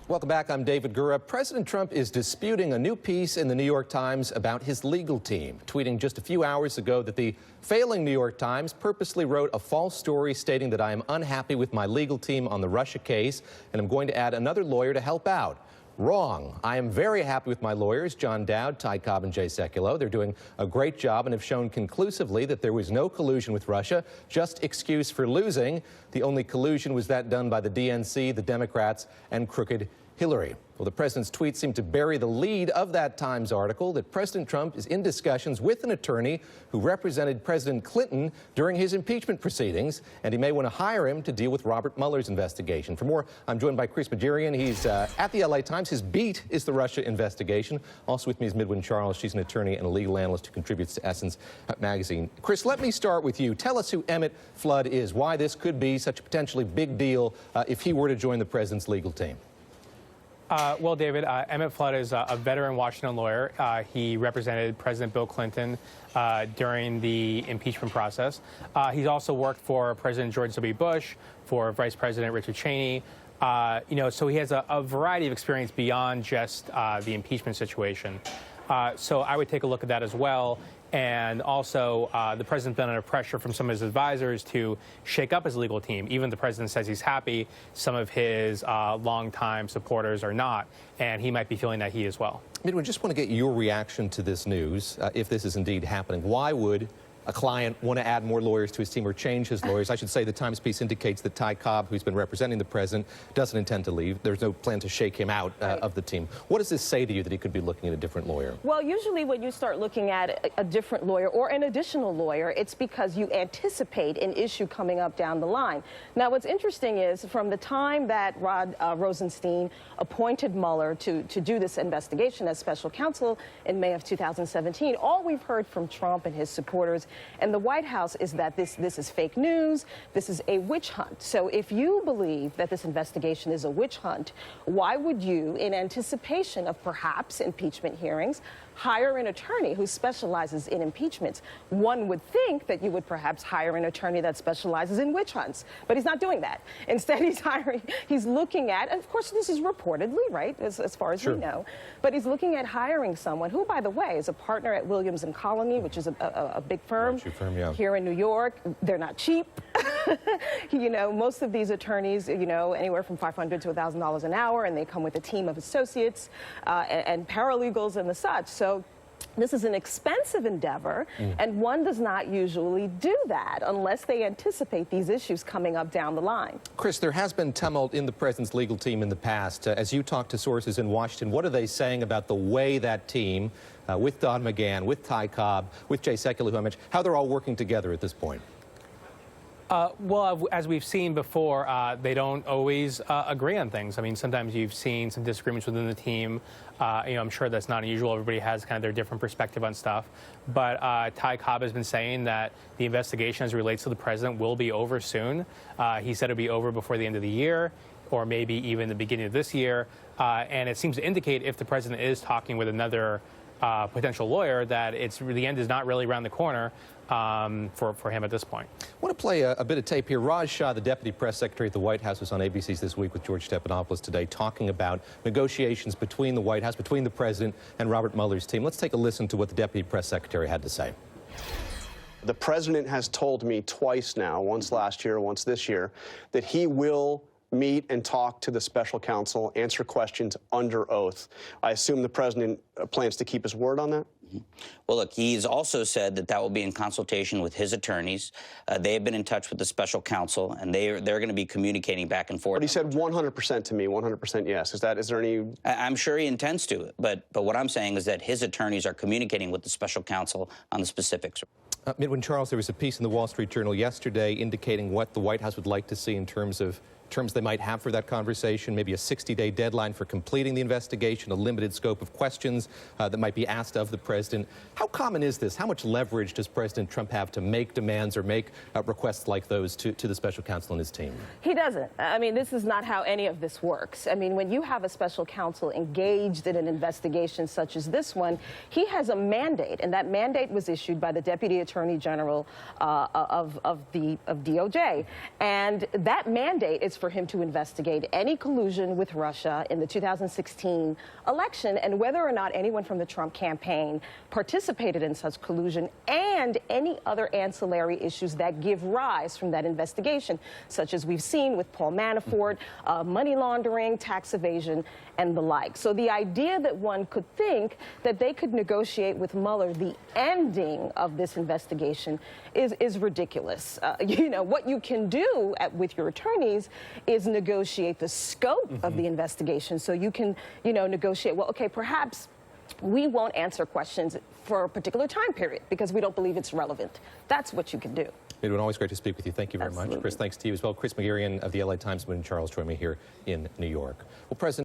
Welcome back. I'm David Gura. President Trump is disputing a new piece in the New York Times about his legal team, tweeting just a few hours ago that the failing New York Times purposely wrote a false story stating that I am unhappy with my legal team on the Russia case and I'm going to add another lawyer to help out. Wrong. I am very happy with my lawyers, John Dowd, Ty Cobb, and Jay Sekulow. They're doing a great job and have shown conclusively that there was no collusion with Russia, just excuse for losing. The only collusion was that done by the DNC, the Democrats, and crooked Hillary. Well, the president's tweet seemed to bury the lead of that Times article that President Trump is in discussions with an attorney who represented President Clinton during his impeachment proceedings, and he may want to hire him to deal with Robert Mueller's investigation. For more, I'm joined by Chris Megerian. He's at the LA Times. His beat is the Russia investigation. Also with me is Midwin Charles. She's an attorney and a legal analyst who contributes to Essence magazine. Chris, let me start with you. Tell us who Emmett Flood is, why this could be such a potentially big deal if he were to join the president's legal team. Well, David, Emmett Flood is a veteran Washington lawyer. He represented President Bill Clinton during the impeachment process. He's also worked for President George W. Bush, for Vice President Richard Cheney. So he has a variety of experience beyond just the impeachment situation. So I would take a look at that as well. And also, the president's been under pressure from some of his advisors to shake up his legal team. Even the president says he's happy. Some of his longtime supporters are not, and he might be feeling that he as well. Midwin, just want to get your reaction to this news, if this is indeed happening. Why would a client want to add more lawyers to his team or change his lawyers? I should say the Times piece indicates that Ty Cobb, who's been representing the president, doesn't intend to leave. There's no plan to shake him out of the team. What does this say to you that he could be looking at a different lawyer? Well, usually when you start looking at a different lawyer or an additional lawyer, it's because you anticipate an issue coming up down the line. Now, what's interesting is from the time that Rod Rosenstein appointed Mueller to do this investigation as special counsel in May of 2017, all we've heard from Trump and his supporters and the White House is that this is fake news, this is a witch hunt. So if you believe that this investigation is a witch hunt, why would you, in anticipation of perhaps impeachment hearings, hire an attorney who specializes in impeachments? One would think that you would perhaps hire an attorney that specializes in witch hunts, but he's not doing that. Instead, he's looking at, and of course this is reportedly, right, as far as Sure. we know, but he's looking at hiring someone who, by the way, is a partner at Williams & Colony, which is a big firm, here in New York. They're not cheap. Most of these attorneys, anywhere from $500 to $1,000 an hour, and they come with a team of associates and paralegals and the such. So this is an expensive endeavor, and one does not usually do that unless they anticipate these issues coming up down the line. Chris, there has been tumult in the president's legal team in the past. As you talk to sources in Washington, what are they saying about the way that team, with Don McGahn, with Ty Cobb, with Jay Sekulow, who I mentioned, how they're all working together at this point? Well, as we've seen before, they don't always agree on things. I mean, sometimes you've seen some disagreements within the team. I'm sure that's not unusual. Everybody has kind of their different perspective on stuff. But Ty Cobb has been saying that the investigation as it relates to the president will be over soon. He said it'll be over before the end of the year, or maybe even the beginning of this year. And it seems to indicate if the president is talking with another potential lawyer that the end is not really around the corner for him at this point. I want to play a bit of tape here. Raj Shah, the deputy press secretary at the White House, was on ABC's This Week with George Stephanopoulos today talking about negotiations between the White House, between the president and Robert Mueller's team. Let's take a listen to what the deputy press secretary had to say. The president has told me twice now, once last year, once this year, that he will meet and talk to the special counsel, answer questions under oath. I assume the president plans to keep his word on that? Well, look, he's also said that will be in consultation with his attorneys. They have been in touch with the special counsel, and they're going to be communicating back and forth. But he said 100% to me, 100% yes. Is there any... I'm sure he intends to, but what I'm saying is that his attorneys are communicating with the special counsel on the specifics. Midwin Charles, there was a piece in the Wall Street Journal yesterday indicating what the White House would like to see in terms they might have for that conversation, maybe a 60-day deadline for completing the investigation, a limited scope of questions that might be asked of the president. How common is this? How much leverage does President Trump have to make demands or make requests like those to the special counsel and his team? He doesn't. I mean, this is not how any of this works. I mean, when you have a special counsel engaged in an investigation such as this one, he has a mandate, and that mandate was issued by the Deputy Attorney General of DOJ. And that mandate is for him to investigate any collusion with Russia in the 2016 election and whether or not anyone from the Trump campaign participated in such collusion and any other ancillary issues that give rise from that investigation, such as we've seen with Paul Manafort, money laundering, tax evasion, and the like. So the idea that one could think that they could negotiate with Mueller the ending of this investigation is ridiculous. You know, what you can do with your attorneys is negotiate the scope of the investigation. So you can, you know, negotiate, well, okay, perhaps we won't answer questions for a particular time period because we don't believe it's relevant. That's what you can do. Midwin, always great to speak with you. Thank you very much. Chris, thanks to you as well. Chris Megerian of the LA Times, Midwin Charles, join me here in New York. Well, President